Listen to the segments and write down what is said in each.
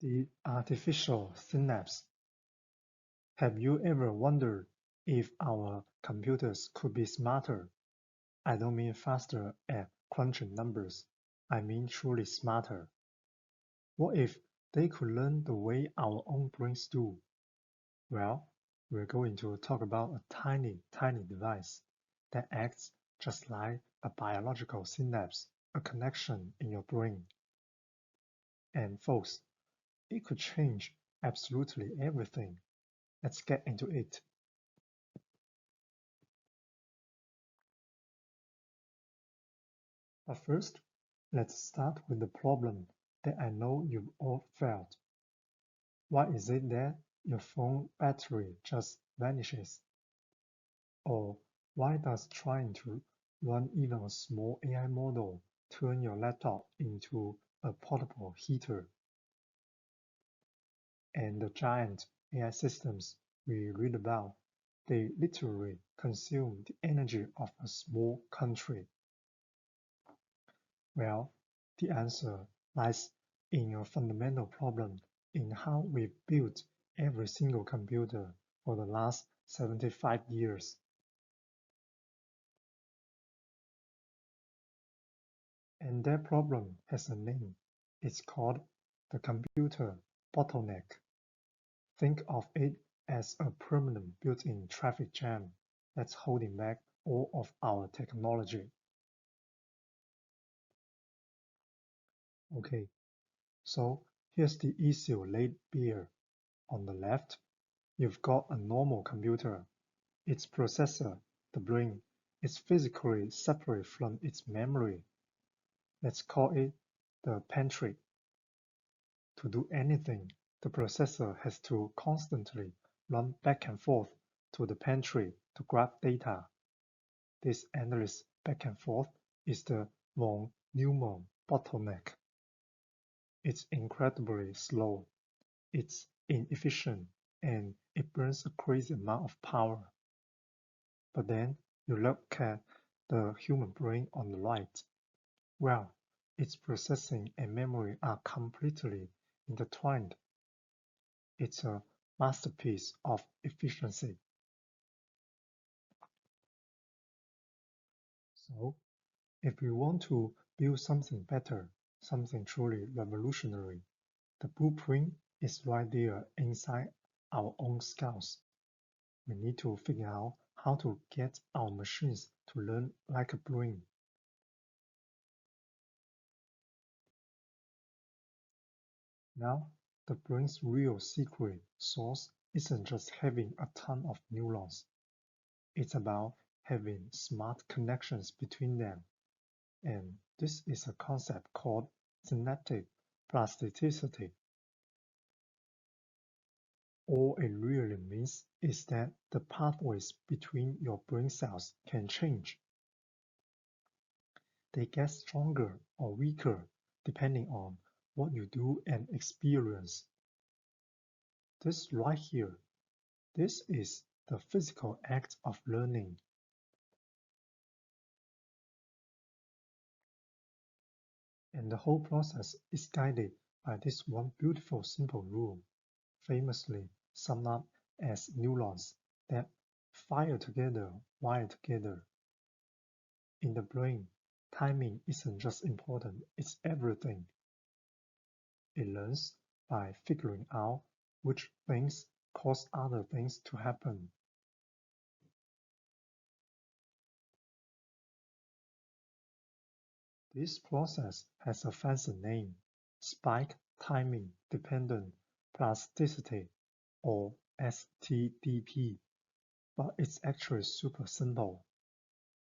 The artificial synapse. Have you ever wondered if our computers could be smarter? I don't mean faster at crunching numbers. I mean truly smarter. What if they could learn the way our own brains do? Well, we're going to talk about a tiny, tiny device that acts just like a biological synapse, a connection in your brain. And folks, it could change absolutely everything. Let's get into it. But first, let's start with the problem that I know you've all felt. Why is it that your phone battery just vanishes? Or why does trying to run even a small AI model turn your laptop into a portable heater? And the giant AI systems we read about, they literally consume the energy of a small country. Well, the answer lies in a fundamental problem in how we've built every single computer for the last 75 years. And that problem has a name. It's called the computer bottleneck. Think of it as a permanent built-in traffic jam that's holding back all of our technology. Okay, so here's the issue laid bare. On the left, you've got a normal computer. Its processor, the brain, is physically separate from its memory. Let's call it the pantry. To do anything, the processor has to constantly run back and forth to the pantry to grab data. This endless back and forth is the von Neumann bottleneck. It's incredibly slow, it's inefficient, and it burns a crazy amount of power. But then you look at the human brain on the right. Well, its processing and memory are completely intertwined. It's a masterpiece of efficiency. So, if we want to build something better, something truly revolutionary, the blueprint is right there inside our own skulls. We need to figure out how to get our machines to learn like a brain. Now, the brain's real secret sauce isn't just having a ton of neurons. It's about having smart connections between them. And this is a concept called synaptic plasticity. All it really means is that the pathways between your brain cells can change. They get stronger or weaker depending on what you do and experience. This right here, this is the physical act of learning. And the whole process is guided by this one beautiful simple rule, famously summed up as neurons that fire together, wire together. In the brain, timing isn't just important, it's everything. It learns by figuring out which things cause other things to happen. This process has a fancy name, spike timing dependent plasticity, or STDP, but it's actually super simple.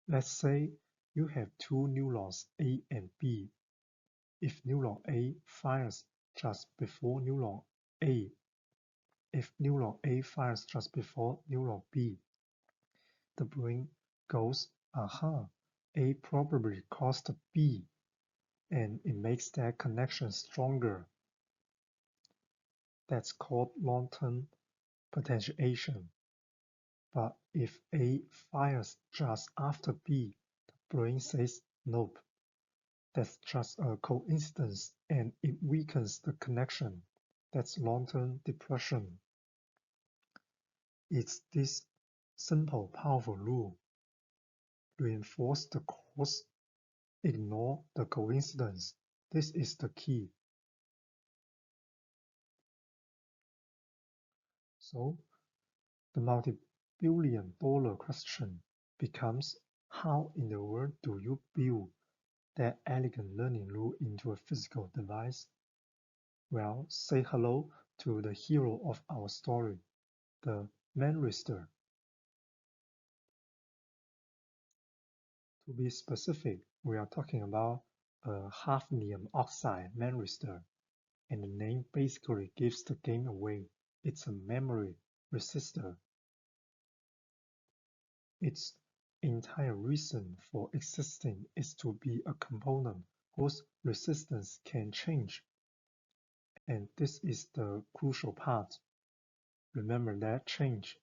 Let's say you have two neurons A and B. If neuron A fires just before neuron A, if neuron A fires just before neuron B, the brain goes, aha, A probably caused B, and it makes that connection stronger. That's called long-term potentiation. But if A fires just after B, the brain says nope. That's just a coincidence and it weakens the connection. That's long-term depression. It's this simple, powerful rule. Reinforce the cause, ignore the coincidence. This is the key. So, the multi-billion-dollar question becomes, how in the world do you build that elegant learning rule into a physical device? Well, say hello to the hero of our story, the memristor. To be specific, we are talking about a hafnium oxide memristor, and the name basically gives the game away. It's a memory resistor. Its entire reason for existing is to be a component whose resistance can change. And this is the crucial part. Remember that change.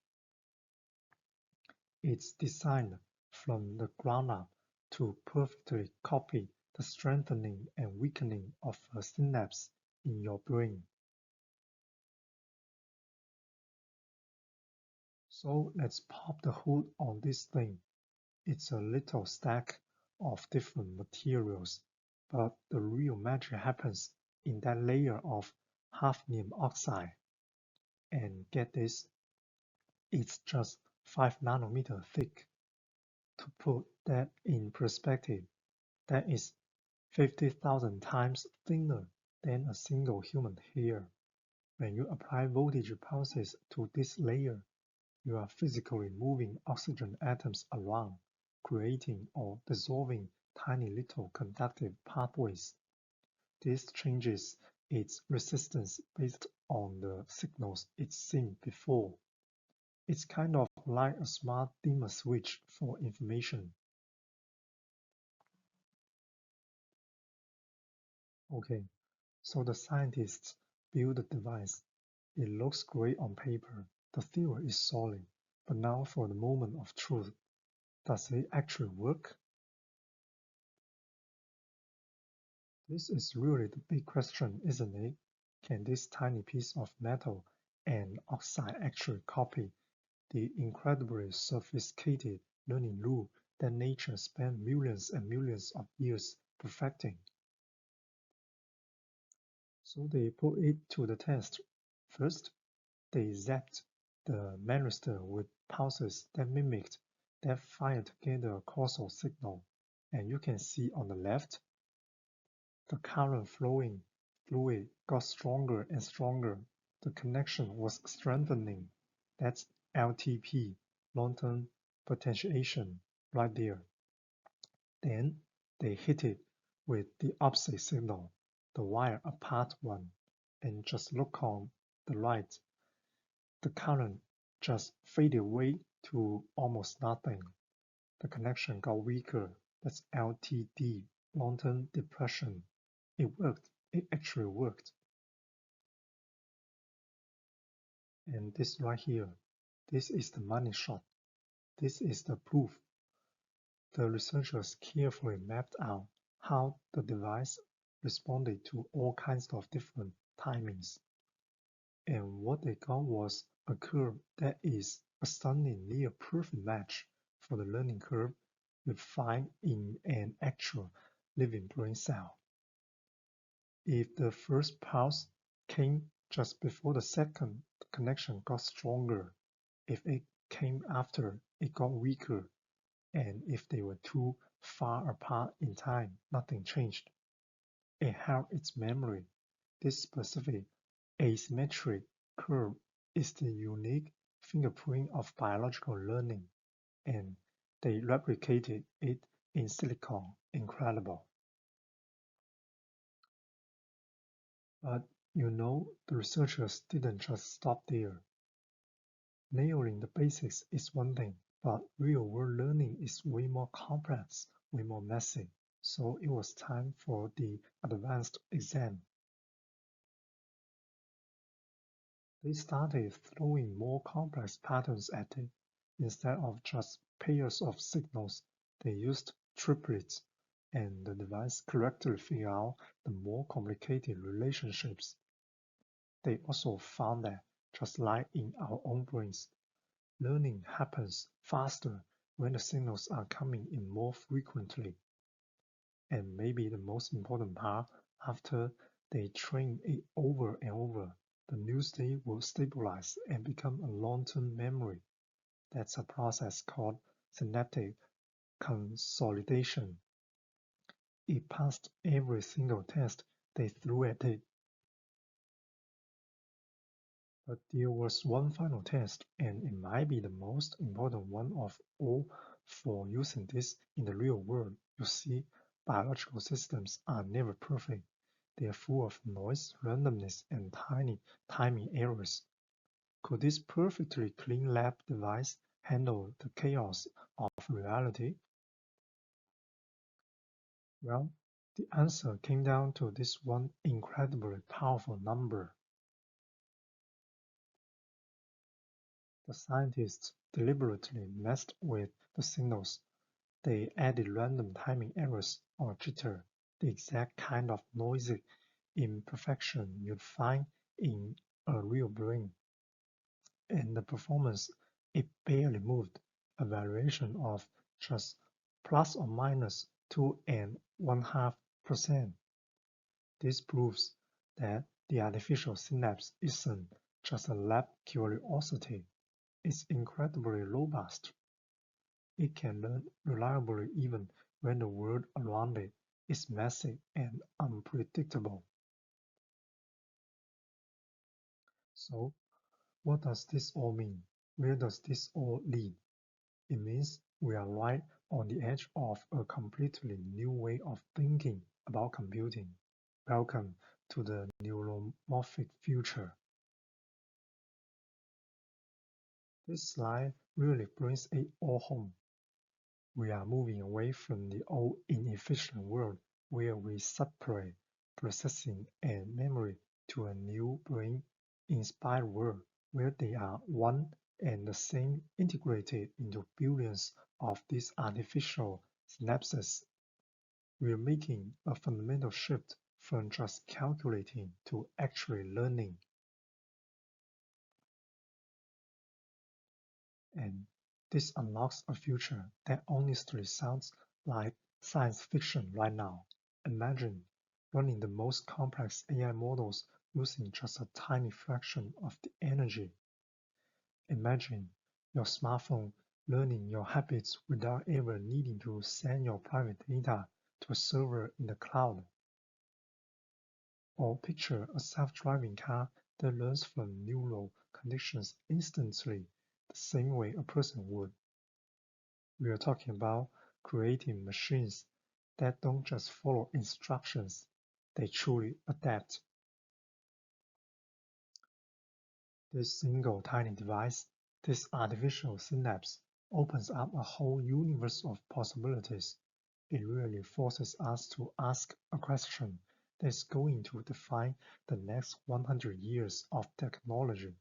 It's designed from the ground up to perfectly copy the strengthening and weakening of a synapse in your brain. So let's pop the hood on this thing. It's a little stack of different materials, but the real magic happens in that layer of hafnium oxide. And get this, it's just 5 nanometer thick. To put that in perspective, that is 50,000 times thinner than a single human hair. When you apply voltage pulses to this layer, you are physically moving oxygen atoms around, creating or dissolving tiny little conductive pathways. This changes its resistance based on the signals it's seen before. It's kind of like a smart dimmer switch for information. Okay, so the scientists build the device. It looks great on paper. The theory is solid. But now for the moment of truth. Does it actually work? This is really the big question, isn't it? Can this tiny piece of metal and oxide actually copy the incredibly sophisticated learning rule that nature spent millions and millions of years perfecting? So they put it to the test. First, they zapped the memristor with pulses that mimicked, that fired together a causal signal. And you can see on the left, the current flowing fluid got stronger and stronger. The connection was strengthening. That's LTP, long-term potentiation, right there. Then they hit it with the opposite signal, the wire apart one, and just look on the right. The current just faded away to almost nothing. The connection got weaker. That's LTD, long-term depression. It worked. It actually worked. And this right here, this is the money shot. This is the proof. The researchers carefully mapped out how the device responded to all kinds of different timings. And what they got was a curve that is a stunning near perfect match for the learning curve you'd find in an actual living brain cell. If the first pulse came just before the second, the connection got stronger. If it came after, it got weaker. And if they were too far apart in time, nothing changed. It held its memory. This specific asymmetric curve is the unique fingerprint of biological learning, and they replicated it in silicon. Incredible. But the researchers didn't just stop there. Nailing the basics is one thing, but real-world learning is way more complex, way more messy. So it was time for the advanced exam. They started throwing more complex patterns at it. Instead of just pairs of signals, they used triplets, and the device correctly figured out the more complicated relationships. They also found that, just like in our own brains, learning happens faster when the signals are coming in more frequently. And maybe the most important part, after they train it over and over, the new state will stabilize and become a long-term memory. That's a process called synaptic consolidation. It passed every single test they threw at it. But there was one final test, and it might be the most important one of all for using this in the real world. You see, biological systems are never perfect. They are full of noise, randomness, and tiny timing errors. Could this perfectly clean lab device handle the chaos of reality? Well, the answer came down to this one incredibly powerful number. The scientists deliberately messed with the signals. They added random timing errors or jitter, the exact kind of noisy imperfection you'd find in a real brain. And the performance, it barely moved, a variation of just plus or minus 2.5%. This proves that the artificial synapse isn't just a lab curiosity, it's incredibly robust. It can learn reliably even when the world around it is messy and unpredictable. So, what does this all mean? Where does this all lead? It means we are right on the edge of a completely new way of thinking about computing. Welcome to the neuromorphic future. This slide really brings it all home. We are moving away from the old inefficient world where we separate processing and memory to a new brain-inspired world where they are one and the same, integrated into billions of these artificial synapses. We're making a fundamental shift from just calculating to actually learning. And this unlocks a future that honestly sounds like science fiction right now. Imagine running the most complex AI models using just a tiny fraction of the energy. Imagine your smartphone learning your habits without ever needing to send your private data to a server in the cloud. Or picture a self-driving car that learns from neural conditions instantly, the same way a person would. We are talking about creating machines that don't just follow instructions, they truly adapt. This single tiny device, this artificial synapse, opens up a whole universe of possibilities. It really forces us to ask a question that's going to define the next 100 years of technology.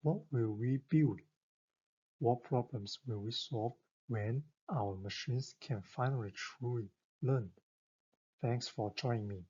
What will we build? What problems will we solve when our machines can finally truly learn? Thanks for joining me.